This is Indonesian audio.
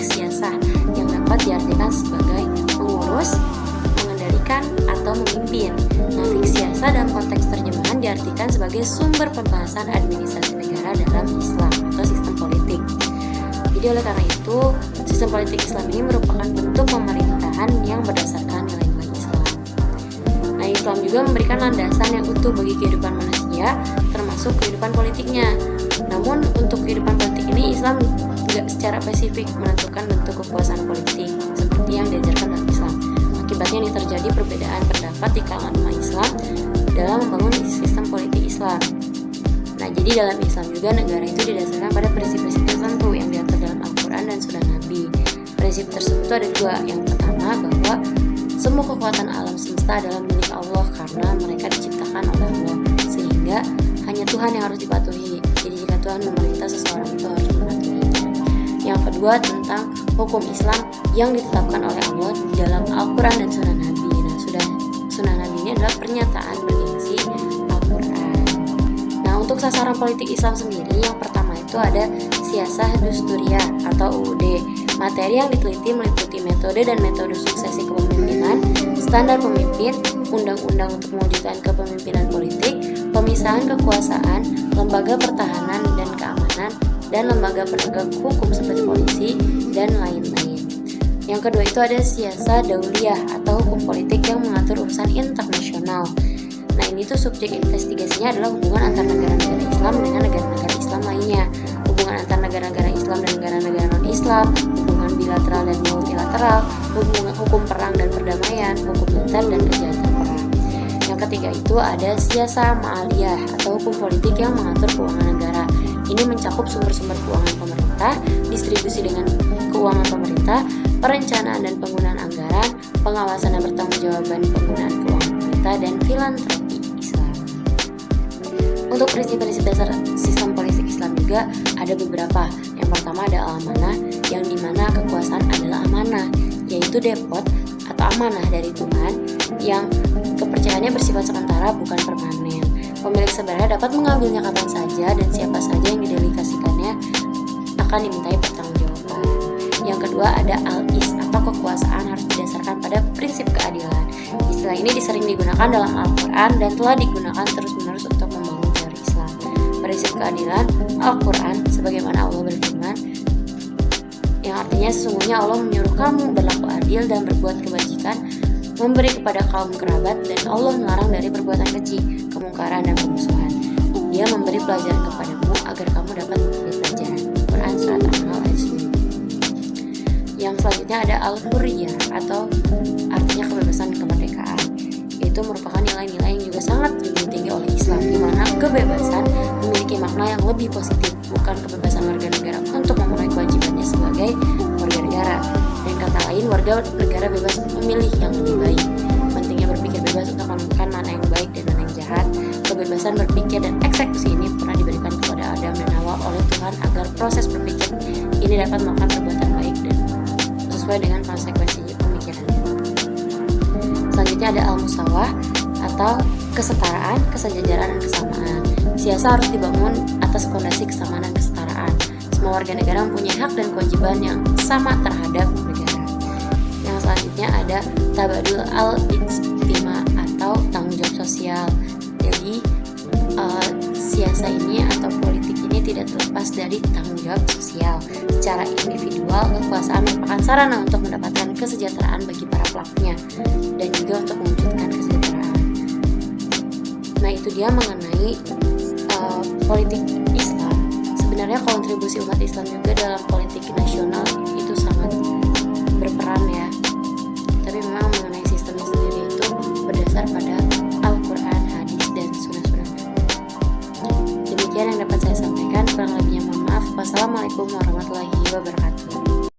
siasah yang dapat diartikan sebagai mengurus, mengendalikan, atau memimpin. Nah, siasah dalam konteks terjemahan diartikan sebagai sumber pembahasan administrasi negara dalam Islam atau sistem politik. Jadi oleh karena itu, sistem politik Islam ini merupakan bentuk pemerintahan yang berdasarkan nilai-nilai Islam. Nah, Islam juga memberikan landasan yang utuh bagi kehidupan manusia, termasuk kehidupan politiknya. Namun, untuk kehidupan politik ini, Islam tidak secara spesifik menentukan bentuk kekuasaan politik seperti yang diajarkan dalam Islam. Akibatnya ini terjadi perbedaan pendapat di kalangan umat Islam dalam membangun sistem politik Islam. Nah, jadi dalam Islam juga negara itu didasarkan pada prinsip-prinsip tertentu yang diatur dalam Al-Quran dan Sunnah Nabi. Prinsip tersebut ada dua. Yang pertama, bahwa semua kekuatan alam semesta adalah milik Allah karena mereka diciptakan oleh Allah, sehingga hanya Tuhan yang harus dipatuhi. Jadi jika Tuhan memerintah, seseorang itu harus mematuhinya. Yang kedua, tentang hukum Islam yang ditetapkan oleh Allah di dalam Al-Quran dan Sunnah Nabi. Nah, Sunnah Nabi ini adalah pernyataan bergengsi Al-Quran. Nah, untuk sasaran politik Islam sendiri, yang pertama itu ada siasah dusturiyah atau UUD. Materi yang diteliti meliputi metode dan metode suksesi kepemimpinan, standar pemimpin, undang-undang untuk mewujudkan kepemimpinan politik, pemisahan kekuasaan, lembaga pertahanan dan keamanan, dan lembaga penegak hukum seperti polisi, dan lain-lain. Yang kedua itu ada siasah dauliyah atau hukum politik yang mengatur urusan internasional. Nah, ini tuh subjek investigasinya adalah hubungan antar negara-negara Islam dengan negara-negara Islam lainnya, hubungan antar negara-negara Islam dan negara-negara non-Islam, hubungan bilateral dan multilateral, hubungan hukum perang dan perdamaian, hukum militer dan kejahatan perang. Yang ketiga itu ada siasah ma'aliyah atau hukum politik yang mengatur keuangan negara. Ini mencakup sumber-sumber keuangan pemerintah, distribusi dengan keuangan pemerintah, perencanaan dan penggunaan anggaran, pengawasan dan pertanggungjawaban penggunaan keuangan pemerintah, dan filantropi Islam. Untuk prinsip-prinsip dasar sistem politik Islam juga ada beberapa. Yang pertama ada al-amanah, yang dimana kekuasaan adalah amanah, yaitu depot atau amanah dari Tuhan yang kepercayaannya bersifat sementara, bukan permanen. Pemilik sebenarnya dapat mengambilnya kapan saja dan siapa saja yang didelegasikannya akan dimintai pertanggungjawaban. Yang kedua ada al-is atau kekuasaan harus didasarkan pada prinsip keadilan. Istilah ini sering digunakan dalam Al-Quran dan telah digunakan terus-menerus untuk membangun teori Islam. Prinsip keadilan Al-Quran sebagaimana Allah berfirman, yang artinya sesungguhnya Allah menyuruh kamu berlaku adil dan berbuat kebajikan, memberi kepada kaum kerabat, dan Allah melarang dari perbuatan keji, kemungkaran, dan permusuhan. Dia memberi pelajaran kepadamu agar kamu dapat mengambil pelajaran. Quran Surat An-Nahl ayat 9. Yang selanjutnya ada al-hurriyah atau artinya kebebasan dan kemerdekaan. Itu merupakan nilai-nilai yang juga sangat dijunjung tinggi oleh Islam, di mana kebebasan memiliki makna yang lebih positif, bukan kebebasan warga negara untuk memenuhi kewajibannya sebagai warga negara. Dan kata lain, warga negara bebas memilih yang lebih baik. Pentingnya berpikir bebas untuk menemukan mana yang baik dan mana yang jahat. Kebebasan berpikir dan eksekusi ini pernah diberikan kepada Adam dan Hawa oleh Tuhan agar proses berpikir ini dapat melakukan perbuatan baik dan sesuai dengan konsekuensi pemikirannya. Selanjutnya ada al-musawah atau kesetaraan, kesejajaran, dan kesamaan. Siasah harus dibangun atas fondasi kesamaan dan kesetaraan. Semua warga negara mempunyai hak dan kewajiban yang sama terhadap negara. Yang selanjutnya ada tabadul al-ijtima atau tanggung jawab sosial. Jadi siasah ini atau politik ini tidak terlepas dari tanggung jawab sosial. Secara individual, kekuasaan merupakan sarana untuk mendapatkan kesejahteraan bagi para pelakunya dan juga untuk mewujudkan kesejahteraan. Nah, itu dia mengenai politik Islam. Sebenarnya kontribusi umat Islam juga dalam politik nasional